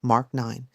Mark 9.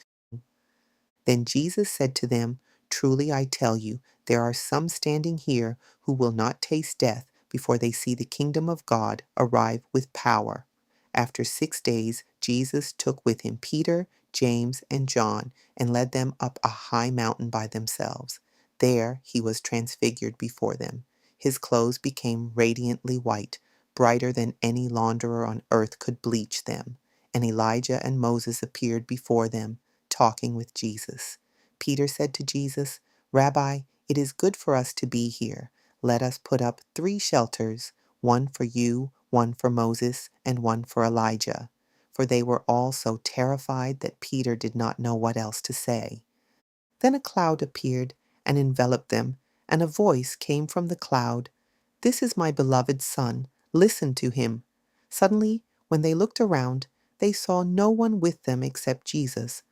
Then Jesus said to them, "Truly I tell you, there are some standing here who will not taste death before they see the kingdom of God arrive with power." After 6 days, Jesus took with him Peter, James, and John and led them up a high mountain by themselves. There he was transfigured before them. His clothes became radiantly white, brighter than any launderer on earth could bleach them. And Elijah and Moses appeared before them, talking with Jesus. Peter said to Jesus, "Rabbi, it is good for us to be here. Let us put up 3 shelters, one for you, one for Moses, and one for Elijah." For they were all so terrified that Peter did not know what else to say. Then a cloud appeared and enveloped them, and a voice came from the cloud, "This is my beloved Son. Listen to him." Suddenly, when they looked around, they saw no one with them except Jesus.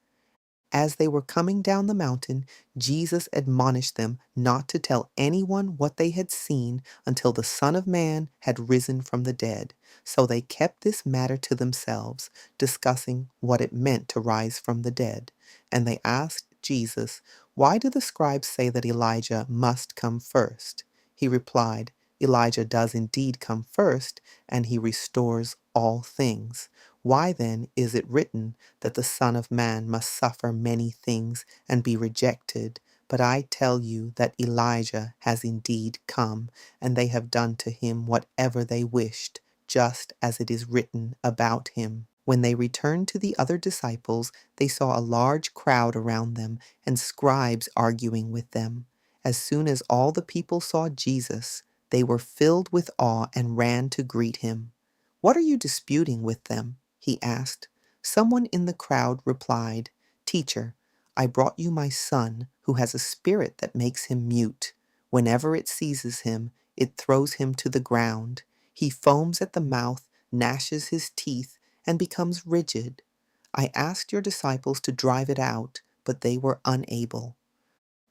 As they were coming down the mountain, Jesus admonished them not to tell anyone what they had seen until the Son of Man had risen from the dead. So they kept this matter to themselves, discussing what it meant to rise from the dead. And they asked Jesus, "Why do the scribes say that Elijah must come first?" He replied, "Elijah does indeed come first, and he restores all things. Why then is it written that the Son of Man must suffer many things and be rejected? But I tell you that Elijah has indeed come, and they have done to him whatever they wished, just as it is written about him." When they returned to the other disciples, they saw a large crowd around them and scribes arguing with them. As soon as all the people saw Jesus, they were filled with awe and ran to greet him. "What are you disputing with them?" he asked. Someone in the crowd replied, "Teacher, I brought you my son who has a spirit that makes him mute. Whenever it seizes him, it throws him to the ground. He foams at the mouth, gnashes his teeth, and becomes rigid. I asked your disciples to drive it out, but they were unable."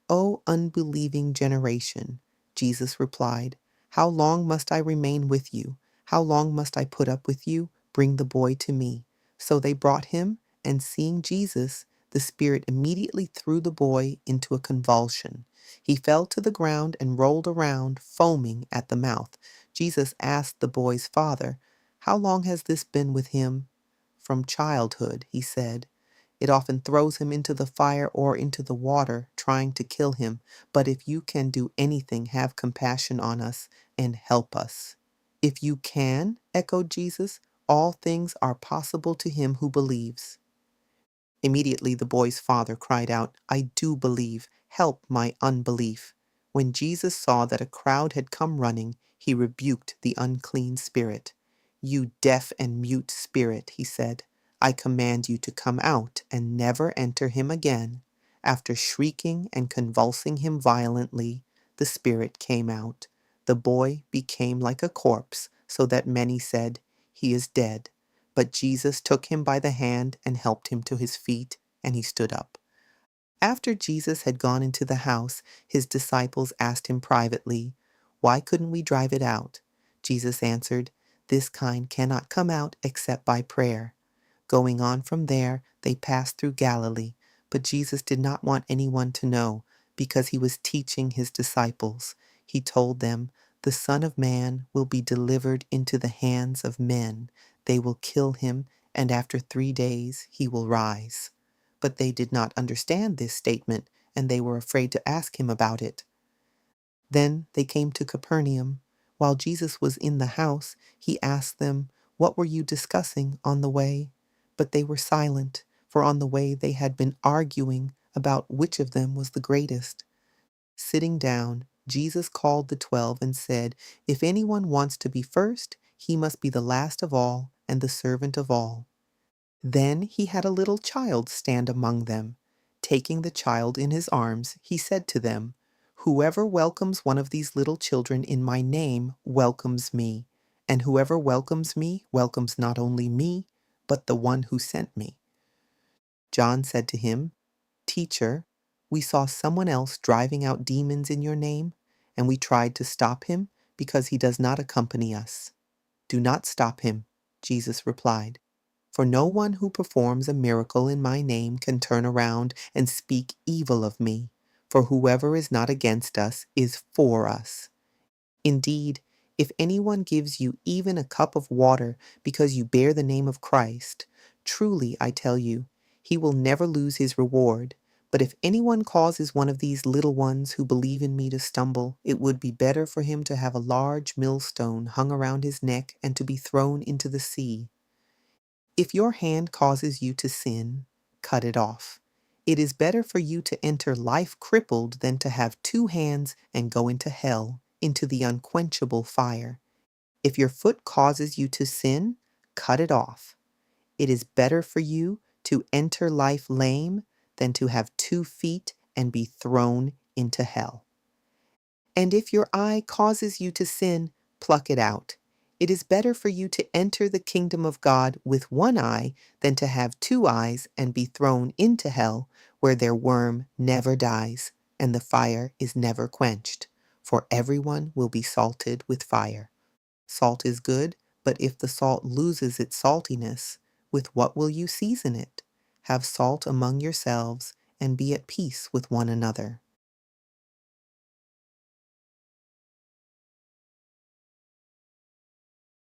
"O unbelieving generation," Jesus replied, "how long must I remain with you? How long must I put up with you? Bring the boy to me." So they brought him, and seeing Jesus, the spirit immediately threw the boy into a convulsion. He fell to the ground and rolled around, foaming at the mouth. Jesus asked the boy's father, "How long has this been with him?" "From childhood," he said. "It often throws him into the fire or into the water, trying to kill him. But if you can do anything, have compassion on us and help us." "If you can," echoed Jesus, "all things are possible to him who believes." Immediately the boy's father cried out, "I do believe. Help my unbelief." When Jesus saw that a crowd had come running, he rebuked the unclean spirit. "You deaf and mute spirit," he said, "I command you to come out and never enter him again." After shrieking and convulsing him violently, the spirit came out. The boy became like a corpse, so that many said, "He is dead." But Jesus took him by the hand and helped him to his feet, and he stood up. After Jesus had gone into the house, his disciples asked him privately, "Why couldn't we drive it out?" Jesus answered, "This kind cannot come out except by prayer." Going on from there, they passed through Galilee, but Jesus did not want anyone to know, because he was teaching his disciples. He told them, "The Son of Man will be delivered into the hands of men. They will kill him, and after 3 days he will rise." But they did not understand this statement, and they were afraid to ask him about it. Then they came to Capernaum. While Jesus was in the house, he asked them, "What were you discussing on the way?" But they were silent, for on the way they had been arguing about which of them was the greatest. Sitting down, Jesus called the 12 and said, "If anyone wants to be first, he must be the last of all and the servant of all." Then he had a little child stand among them. Taking the child in his arms, he said to them, "Whoever welcomes one of these little children in my name welcomes me, and whoever welcomes me welcomes not only me, but the one who sent me." John said to him, "Teacher, we saw someone else driving out demons in your name, and we tried to stop him because he does not accompany us." "Do not stop him," Jesus replied. For no one who performs a miracle in my name can turn around and speak evil of me, for whoever is not against us is for us. Indeed, if anyone gives you even a cup of water because you bear the name of Christ, truly I tell you, he will never lose his reward. But if anyone causes one of these little ones who believe in me to stumble, it would be better for him to have a large millstone hung around his neck and to be thrown into the sea. If your hand causes you to sin, cut it off. It is better for you to enter life crippled than to have two hands and go into hell, into the unquenchable fire. If your foot causes you to sin, cut it off. It is better for you to enter life lame than to have 2 feet and be thrown into hell. And if your eye causes you to sin, pluck it out. It is better for you to enter the kingdom of God with one eye than to have 2 eyes and be thrown into hell, where their worm never dies and the fire is never quenched. For everyone will be salted with fire. Salt is good, but if the salt loses its saltiness, with what will you season it? Have salt among yourselves and be at peace with one another.